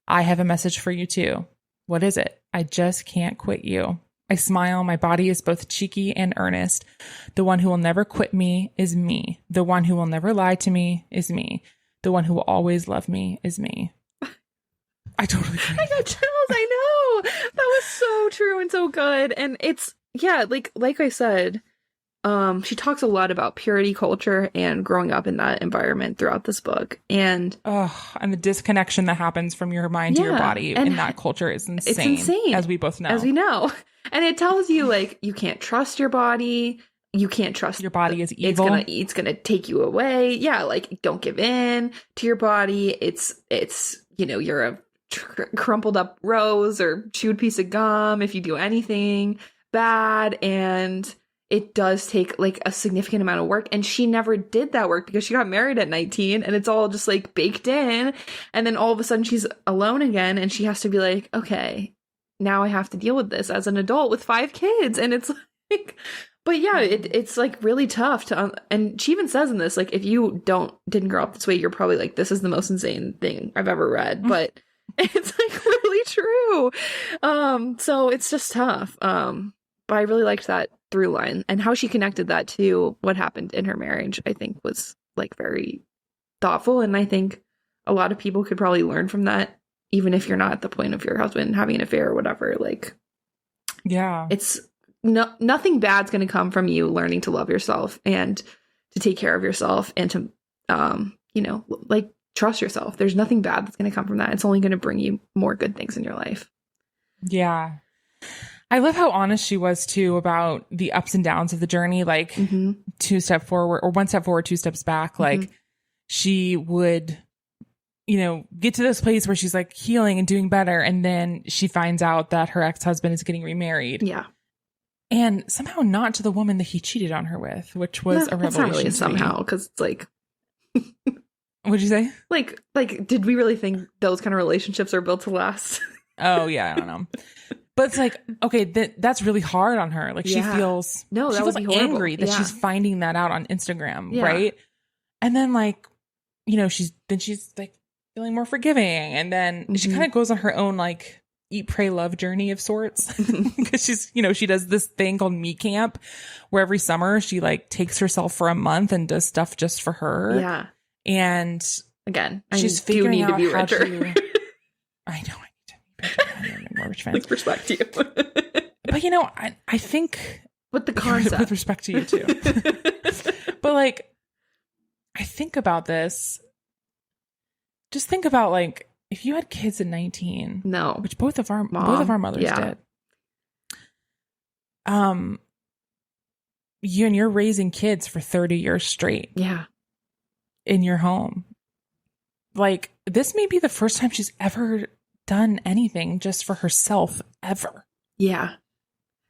I have a message for you too. What is it? I just can't quit you. I smile. My body is both cheeky and earnest. The one who will never quit me is me. The one who will never lie to me is me. The one who will always love me is me. I totally agree. I got chills. I know. That was so true and so good. And it's, yeah, like I said, she talks a lot about purity culture and growing up in that environment throughout this book. And and the disconnection that happens from your mind to your body in that culture is insane. It's insane. As we both know. As we know. And it tells you, like, you can't trust your body. You can't trust your body is evil. It's gonna take you away. Yeah, like, don't give in to your body. It's you know, you're a crumpled up rose or chewed piece of gum if you do anything bad. And it does take like a significant amount of work. And she never did that work because she got married at 19 and it's all just like baked in. And then all of a sudden she's alone again and she has to be like, okay, now I have to deal with this as an adult with 5 kids. And it's like, but yeah, it's like really tough to, and she even says in this, like, if you didn't grow up this way, you're probably like, this is the most insane thing I've ever read. But it's like really true. So it's just tough. But I really liked that through line and how she connected that to what happened in her marriage, I think was like very thoughtful. And I think a lot of people could probably learn from that, even if you're not at the point of your husband having an affair or whatever. Like, yeah, it's nothing bad's going to come from you learning to love yourself and to take care of yourself and to, you know, like, trust yourself. There's nothing bad that's going to come from that. It's only going to bring you more good things in your life. Yeah. I love how honest she was too about the ups and downs of the journey, like 2 steps forward or 1 step forward, 2 steps back. Like she would, you know, get to this place where she's like healing and doing better. And then she finds out that her ex-husband is getting remarried. Yeah. And somehow not to the woman that he cheated on her with, which was a revelation. It's not really somehow, because it's like, what'd you say? Like, did we really think those kind of relationships are built to last? Oh yeah, I don't know. But it's like, okay, that's really hard on her. Like she feels angry that she's finding that out on Instagram, right? And then like, you know, she's like feeling more forgiving, and then she kind of goes on her own like eat, pray, love journey of sorts, because she's, you know, she does this thing called Me Camp, where every summer she like takes herself for a month and does stuff just for her. Yeah, and again, she's figuring out how to. I know. More with respect to you. But you know, I think with the concept, with respect to you too. But like, I think about this. Just think about like if you had kids at 19. No, which both of our mothers did. you're raising kids for 30 years straight. Yeah. In your home. Like, this may be the first time she's ever done anything just for herself ever. Yeah.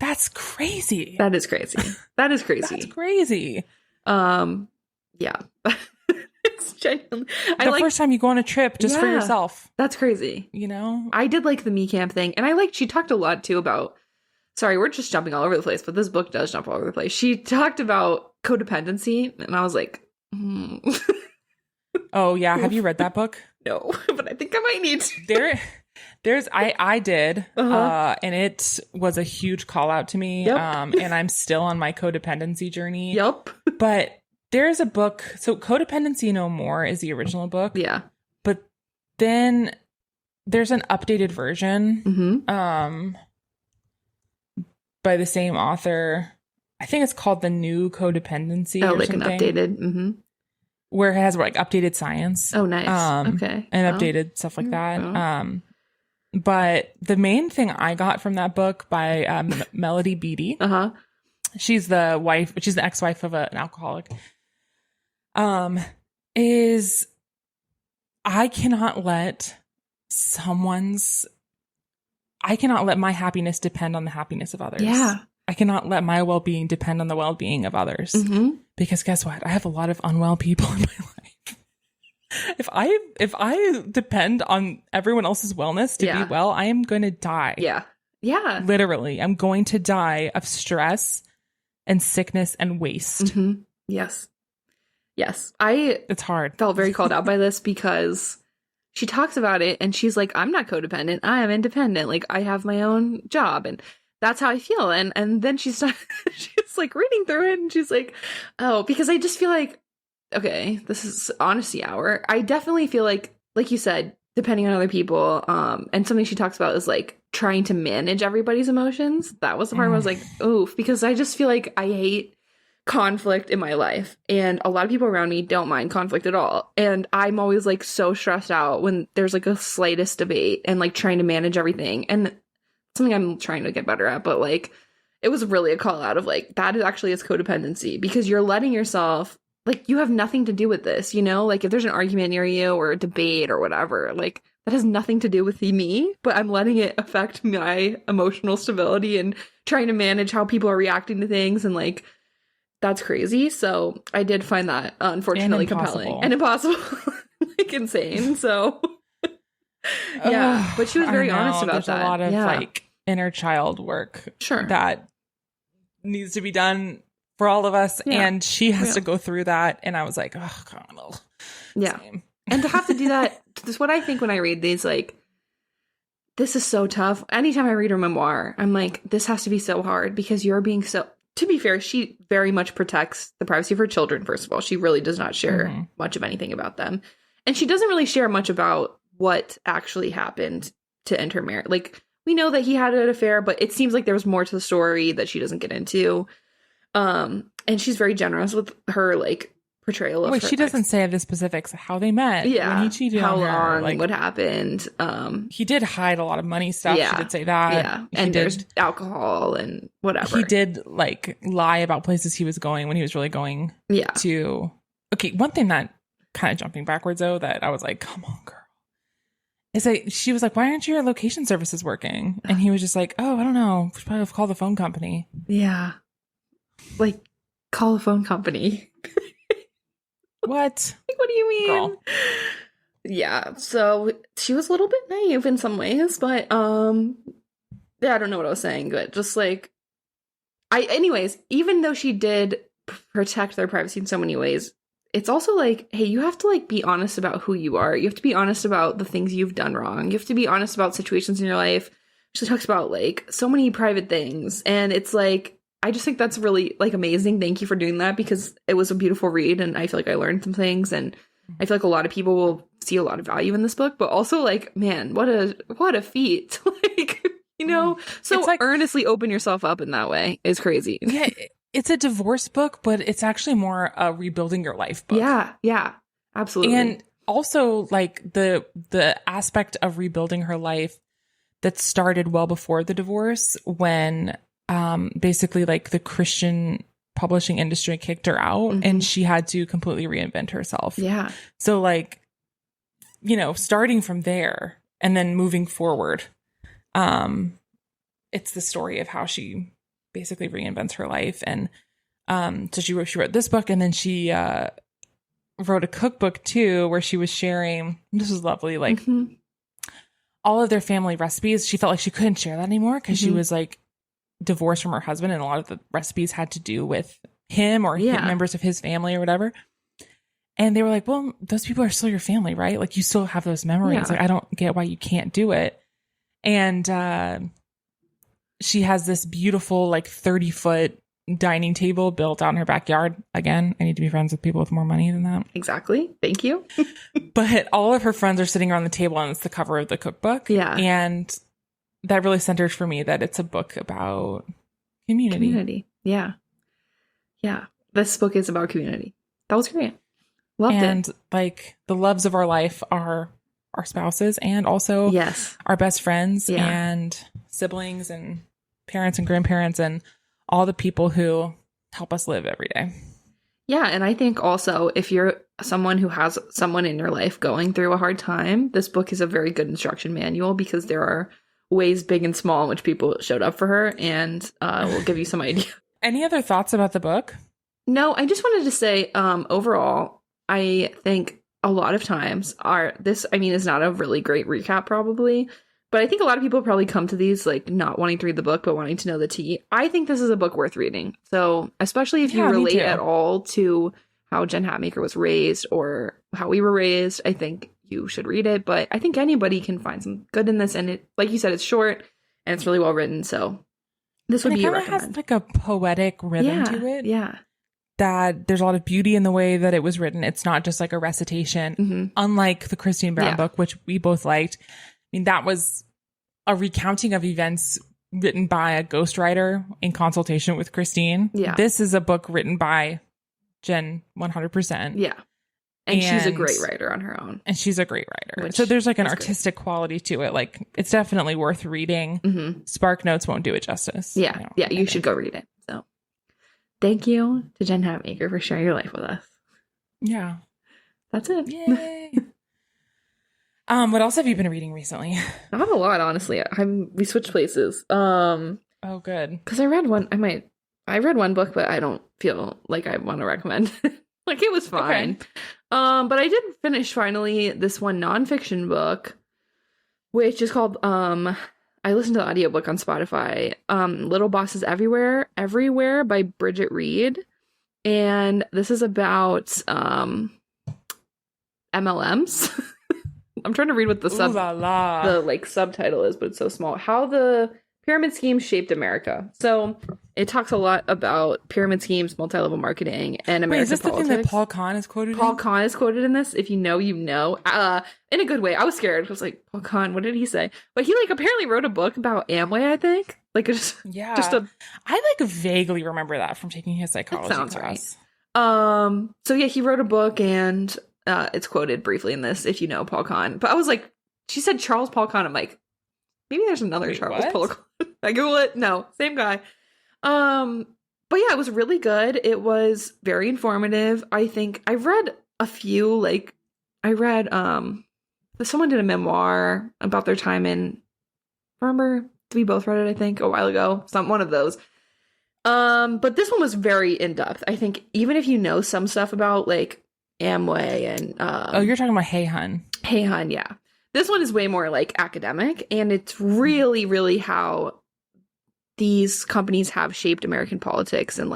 That's crazy. That is crazy. That is crazy. That's crazy. Yeah. It's genuinely. First time you go on a trip just for yourself. That's crazy. You know? I did like the me camp thing. And she talked a lot too about, sorry, we're just jumping all over the place, but this book does jump all over the place. She talked about codependency, and I was like, Oh yeah. Have you read that book? No, but I think I might need to. I did, and it was a huge call out to me. Yep. And I'm still on my codependency journey. Yep. But there's a book. So Codependency No More is the original book. Yeah. But then there's an updated version, by the same author. I think it's called The New Codependency. Oh, or like something, an updated. where it has like updated science. Oh, nice. Okay. And updated stuff like that. But the main thing I got from that book by Melody Beattie, she's the ex-wife of an alcoholic, is I cannot let my happiness depend on the happiness of others. Yeah. I cannot let my well-being depend on the well-being of others. Because guess what? I have a lot of unwell people in my life. If I depend on everyone else's wellness to be well, I am going to die. Yeah. Yeah. Literally, I'm going to die of stress and sickness and waste. Yes. Yes. It's hard. Felt very called out by this because she talks about it and she's like, I'm not codependent. I am independent. Like, I have my own job and that's how I feel. And then she's like reading through it and she's like, oh, because I just feel like, okay, this is honesty hour. I definitely feel like you said, depending on other people, and something she talks about is like trying to manage everybody's emotions. That was the part where I was like, oof, because I just feel like I hate conflict in my life. And a lot of people around me don't mind conflict at all. And I'm always like so stressed out when there's like a slightest debate and like trying to manage everything. And something I'm trying to get better at, but like it was really a call out of like that is actually is codependency because you're letting yourself like you have nothing to do with this, you know, like if there's an argument near you or a debate or whatever, like that has nothing to do with me, but I'm letting it affect my emotional stability and trying to manage how people are reacting to things. And like, that's crazy. So I did find that unfortunately compelling and impossible, like insane. So yeah, but she was very honest about there's that. There's a lot of like inner child work that needs to be done for all of us. Yeah. And she has to go through that. And I was like, oh, God. Same. And to have to do that, this is what I think when I read these, like, this is so tough. Anytime I read her memoir, I'm like, this has to be so hard because you're being so, to be fair, she very much protects the privacy of her children, first of all. She really does not share much of anything about them. And she doesn't really share much about what actually happened to end her marriage. Like, we know that he had an affair, but it seems like there was more to the story that she doesn't get into. And she's very generous with her, like, portrayal of her she doesn't say the specifics of how they met. Yeah. When he cheated how on her. Long, like, what happened. He did hide a lot of money stuff. Yeah. She did say that. Yeah. And there's alcohol and whatever. He did, like, lie about places he was going when he was really going to... Okay, one thing that, kind of jumping backwards, though, that I was like, come on, girl. Is that she was like, why aren't your location services working? And he was just like, oh, I don't know. We should probably call the phone company. Yeah. Like, call the phone company. What? Like, what do you mean? Girl. Yeah. So she was a little bit naive in some ways, but yeah, I don't know what I was saying, but just like anyways, even though she did protect their privacy in so many ways, it's also like, hey, you have to like be honest about who you are. You have to be honest about the things you've done wrong. You have to be honest about situations in your life. She talks about like so many private things, and it's like, I just think that's really like amazing. Thank you for doing that because it was a beautiful read and I feel like I learned some things and I feel like a lot of people will see a lot of value in this book, but also like, man, what a feat. Like, you know, so like, earnestly open yourself up in that way is crazy. Yeah. It's a divorce book, but it's actually more a rebuilding your life book. Yeah. Yeah, absolutely. And also like the aspect of rebuilding her life that started well before the divorce when basically like the Christian publishing industry kicked her out and she had to completely reinvent herself. Yeah. So like, you know, starting from there and then moving forward, it's the story of how she basically reinvents her life. And so she wrote this book, and then she wrote a cookbook too, where she was sharing, this was lovely, like all of their family recipes. She felt like she couldn't share that anymore because she was like divorced from her husband, and a lot of the recipes had to do with him or members of his family or whatever. And they were like, well, those people are still your family, right? Like, you still have those memories. Like, I don't get why you can't do it. And she has this beautiful, like, 30-foot dining table built out in her backyard. Again, I need to be friends with people with more money than that. Exactly. Thank you. But all of her friends are sitting around the table, and it's the cover of the cookbook. Yeah. And that really centers for me that it's a book about community. Yeah. Yeah. This book is about community. That was great. Loved it. And like the loves of our life are our spouses and also our best friends and siblings and parents and grandparents and all the people who help us live every day. Yeah. And I think also if you're someone who has someone in your life going through a hard time, this book is a very good instruction manual because there are ways big and small in which people showed up for her, and will give you some idea. Any other thoughts about the book? No, I just wanted to say overall, I think a lot of times this is not a really great recap probably, but I think a lot of people probably come to these like not wanting to read the book, but wanting to know the tea. I think this is a book worth reading. So especially if you relate at all to how Jen Hatmaker was raised or how we were raised, I think you should read it. But I think anybody can find some good in this. And it, like you said, it's short and it's really well written. So this would be a recommend. It has like a poetic rhythm to it. Yeah. That there's a lot of beauty in the way that it was written. It's not just like a recitation, unlike the Christine Brown book, which we both liked. I mean, that was a recounting of events written by a ghostwriter in consultation with Christine. Yeah. This is a book written by Jen 100%. Yeah. And she's a great writer on her own. And she's a great writer. So there's like an artistic quality to it. Like, it's definitely worth reading. Spark Notes won't do it justice. Yeah. You should go read it. So thank you to Jen Hatmaker for sharing your life with us. Yeah. That's it. Yay. What else have you been reading recently? Not a lot, honestly. We switched places. Oh, good. Because I read one book, but I don't feel like I want to recommend. Like, it was fine. Okay. But I did finish finally this one nonfiction book, which is called I listened to the audiobook on Spotify. Little Bosses Everywhere by Bridget Reed. And this is about MLMs. I'm trying to read what the subtitle is, but it's so small. How the pyramid scheme shaped America. So it talks a lot about pyramid schemes, multi-level marketing, and American is this politics. The thing that Paul Kahn is quoted in? Paul Kahn is quoted in this. If you know, you know. In a good way. I was scared. I was like, Paul Kahn, what did he say? But he apparently wrote a book about Amway, I think. I vaguely remember that from taking his psychology class. Right. So yeah, he wrote a book, and it's quoted briefly in this, if you know Paul Kahn. But I was like, she said Charles Paul Kahn. I'm like, maybe there's another Charles Paul Kahn. I Google it. No, same guy. But yeah, it was really good. It was very informative. I think I read a few, someone did a memoir about their time in, remember? We both read it, I think, a while ago. One of those. But this one was very in-depth. I think even if you know some stuff about Amway and you're talking about Hey Hun. Hey Hun, yeah. This one is way more academic, and it's really, really how these companies have shaped American politics and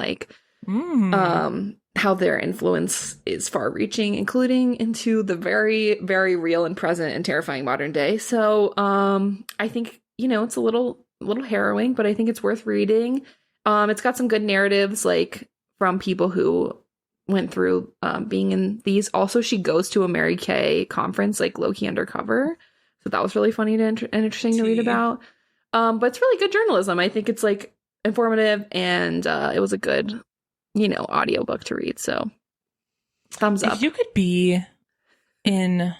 how their influence is far-reaching, including into the very, very real and present and terrifying modern day. So I think, it's a little harrowing, but I think it's worth reading. It's got some good narratives from people who went through being in these. Also, she goes to a Mary Kay conference, low-key undercover. So that was really funny and interesting to read about. But it's really good journalism. I think it's informative, and it was a good, audiobook to read. So thumbs up. If you could be in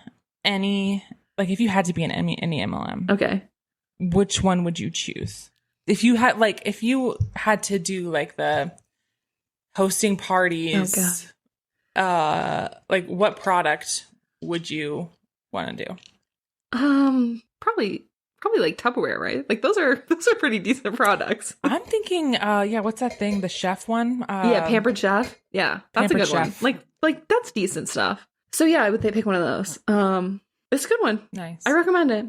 any, if you had to be in any MLM, okay, which one would you choose? If you had to do the hosting Oh, parties, like what product would you want to do? Probably like Tupperware, right? Like those are pretty decent products. I'm thinking, yeah, what's that thing? The chef one? Yeah, Pampered Chef. Yeah, that's a Pampered good Chef. one. Like that's decent stuff. So yeah, I would pick one of those. It's a good one. Nice. I recommend it.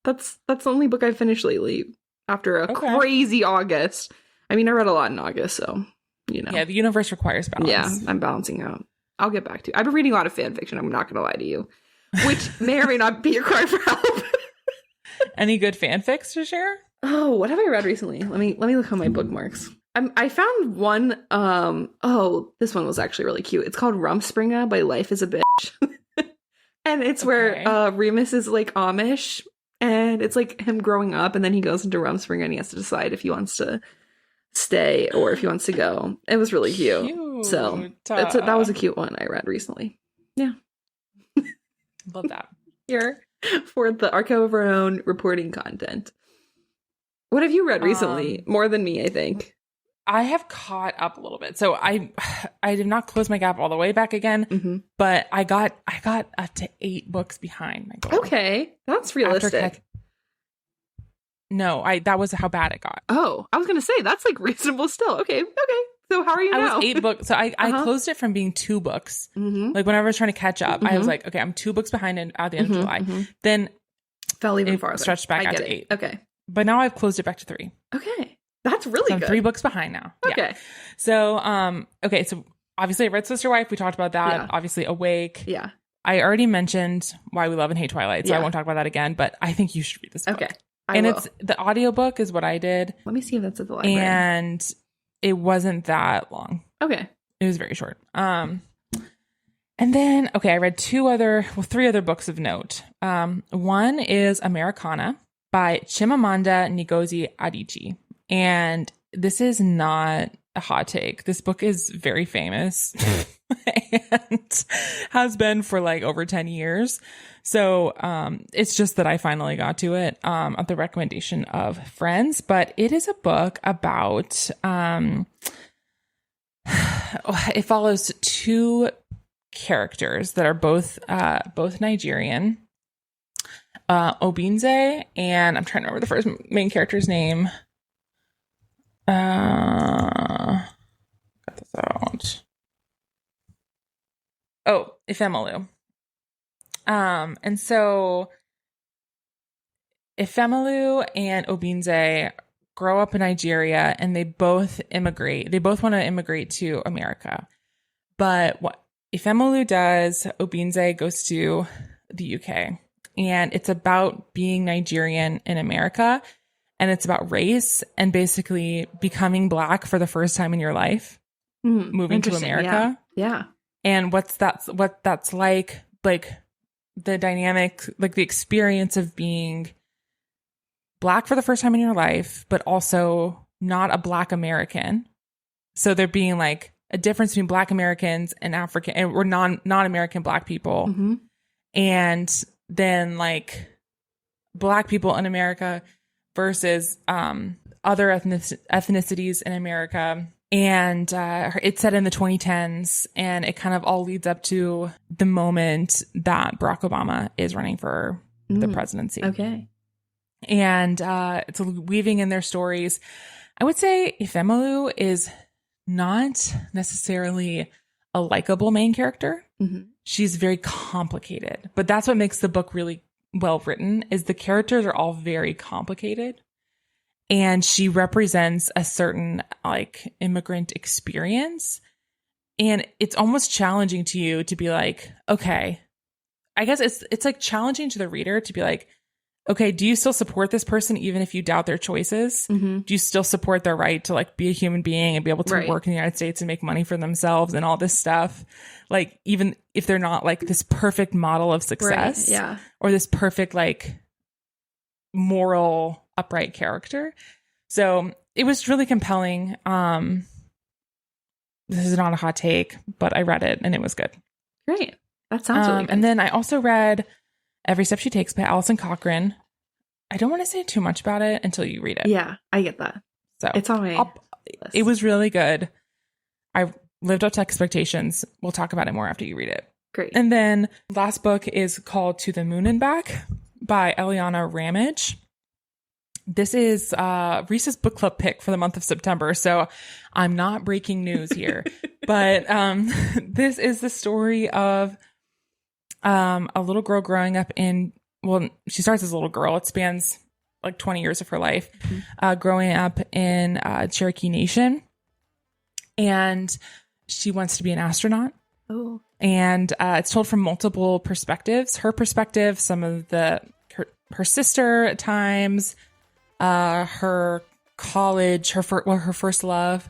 That's the only book I've finished lately after a crazy August. I mean, I read a lot in August, so you know. Yeah, the universe requires balance. Yeah, I'm balancing out. I'll get back to you. I've been reading a lot of fan fiction, I'm not gonna lie to you. Which may or may not be a cry for help. Any good fanfics to share? Oh, what have I read recently? Let me look on my bookmarks. I found one. This one was actually really cute. It's called Rumspringa by Life is a Bitch, and it's where Remus is like Amish, and it's like him growing up, and then he goes into Rumspringa, and he has to decide if he wants to stay or if he wants to go. It was really cute. So that was a cute one I read recently. Yeah, love that. Here for the Archive of Our Own reporting content. What have you read recently? More than me, I think. I have caught up a little bit. So I did not close my gap all the way back again, but I got up to 8 books behind my goal. Okay, that's realistic. No, that was how bad it got. Oh, I was gonna say that's like reasonable still. Okay. So how are you now? I was 8 books. So I closed it from being 2 books. Like whenever I was trying to catch up, I was like, okay, I'm 2 books behind at the end of July. Then fell even farther. Stretched back out to 8. Okay. But now I've closed it back to 3. Okay. That's really good. I'm 3 books behind now. Okay. Yeah. So, so obviously I read Sister Wife. We talked about that. Yeah. Obviously Awake. Yeah. I already mentioned Why We Love and Hate Twilight, so I won't talk about that again, but I think you should read this book. Okay. It's the audiobook is what I did. Let me see if that's at the library. And it wasn't that long. Okay. It was very short. And then, I read 3 other books of note. One is Americana by Chimamanda Ngozi Adichie. And this is not a hot take. This book is very famous and has been for like over 10 years. So it's just that I finally got to it at the recommendation of friends. But it is a book about, it follows 2 characters that are both Nigerian. Obinze, and I'm trying to remember the first main character's name. Got this out. Oh, Ifemelu. And so Ifemelu and Obinze grow up in Nigeria, and they both immigrate. They both want to immigrate to America. But what Ifemelu does, Obinze goes to the UK. And it's about being Nigerian in America. And it's about race and basically becoming Black for the first time in your life, moving to America. Yeah. And what that's like the dynamic, like the experience of being Black for the first time in your life, but also not a Black American. So there being like a difference between Black Americans and African or non-American Black people. And then like Black people in America versus other ethnicities in America. And it's set in the 2010s, and it kind of all leads up to the moment that Barack Obama is running for the presidency. Okay. And it's weaving in their stories. I would say Ifemelu is not necessarily a likable main character. She's very complicated, but that's what makes the book really well written, is the characters are all very complicated, and she represents a certain like immigrant experience, and it's almost challenging to you to be like, okay, I guess it's like challenging to the reader to be like, okay, do you still support this person even if you doubt their choices? Do you still support their right to like be a human being and be able to work in the United States and make money for themselves and all this stuff? Like, even if they're not like this perfect model of success, or this perfect like moral upright character. So it was really compelling. This is not a hot take, but I read it and it was good. Great. That sounds really good. And then I also read Every Step She Takes by Alison Cochrane. I don't want to say too much about it until you read it. Yeah, I get that. So it's on my list. It was really good. I lived up to expectations. We'll talk about it more after you read it. Great. And then last book is called To the Moon and Back by Eliana Ramage. This is Reese's book club pick for the month of September, so I'm not breaking news here. But this is the story of a little girl growing up in, well, she starts as a little girl. It spans like 20 years of her life, growing up in Cherokee Nation. And she wants to be an astronaut. Oh. And it's told from multiple perspectives. Her perspective, some of her sister at times, her college, her first love.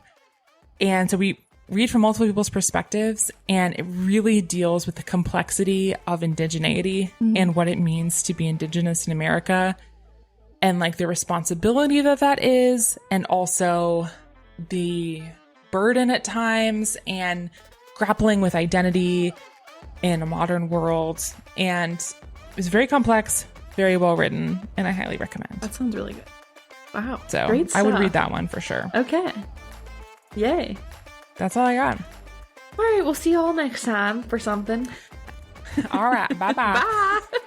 And so we read from multiple people's perspectives, and it really deals with the complexity of indigeneity and what it means to be Indigenous in America, and like the responsibility that is, and also the burden at times, and grappling with identity in a modern world. And it's very complex, very well written, and I highly recommend. That sounds really good. Wow. So great stuff. I would read that one for sure. Okay. Yay. That's all I got. All right. We'll see you all next time for something. All right. Bye-bye. Bye.